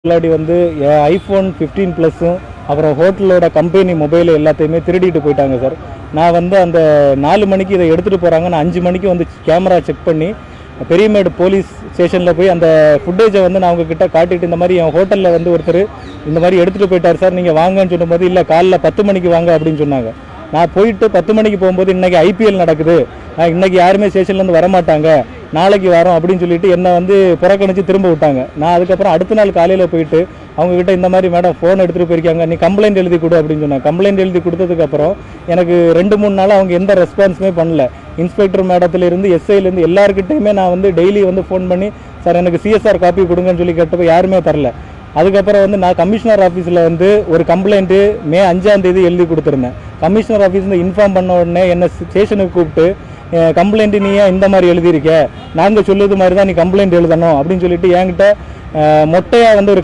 முன்னாடி வந்து ஐஃபோன் 15 ப்ளஸ்ஸும் அப்புறம் ஹோட்டலோட கம்பெனி மொபைல் எல்லாத்தையுமே திருடிட்டு போயிட்டாங்க சார். நான் வந்து அந்த 4 மணிக்கு இதை எடுத்துகிட்டு போகிறாங்க. நான் 5 மணிக்கு வந்து கேமரா செக் பண்ணி பெரியமேடு போலீஸ் ஸ்டேஷனில் போய் அந்த ஃபுட்டேஜை வந்து நான் உங்ககிட்ட காட்டிட்டு இந்த மாதிரி என் ஹோட்டலில் வந்து ஒருத்தர் இந்த மாதிரி எடுத்துகிட்டு போயிட்டார் சார், நீங்கள் வாங்கன்னு சொல்லும்போது இல்லை காலைல 10 மணிக்கு வாங்க அப்படின்னு சொன்னாங்க. நான் போயிட்டு 10 மணிக்கு போகும்போது இன்றைக்கி ஐபிஎல் நடக்குது, இன்றைக்கி யாருமே ஸ்டேஷன்லேருந்து வரமாட்டாங்க, நாளைக்கு வரோம் அப்படின்னு சொல்லிட்டு என்னை வந்து புறக்கணித்து திரும்ப விட்டாங்க. நான் அதுக்கப்புறம் அடுத்த நாள் காலையில் போயிட்டு அவங்கக்கிட்ட இந்த மாதிரி மேடம் ஃபோன் எடுத்துகிட்டு போயிருக்காங்க, நீ கம்ப்ளைண்ட் எழுதி கொடு அப்படின்னு சொன்னாங்க. கம்ப்ளைண்ட் எழுதி கொடுத்ததுக்கப்புறம் எனக்கு 2-3 நாள் அவங்க எந்த ரெஸ்பான்ஸுமே பண்ணல. இன்ஸ்பெக்டர் மேடத்துலேருந்து எஸ்ஐலேருந்து எல்லாருக்கிட்டையுமே நான் வந்து டெய்லி வந்து ஃபோன் பண்ணி சார் எனக்கு சிஎஸ்ஆர் காப்பி கொடுங்கன்னு சொல்லி கேட்டப்போ யாருமே தரல. அதுக்கப்புறம் வந்து நான் கமிஷனர் ஆஃபீஸில் வந்து ஒரு கம்ப்ளைண்ட்டு மே 5ஆம் தேதி எழுதி கொடுத்துருந்தேன். கமிஷனர் ஆஃபீஸில் இன்ஃபார்ம் பண்ண உடனே என்னை ஸ்டேஷனுக்கு கூப்பிட்டு கம்ப்ளைண்ட்டு நீ ஏன் இந்த மாதிரி எழுதியிருக்க, நாங்கள் சொல்லுறது மாதிரி தான் நீ கம்ப்ளைண்ட் எழுதணும் அப்படின்னு சொல்லிட்டு என்கிட்ட மொட்டையாக வந்து ஒரு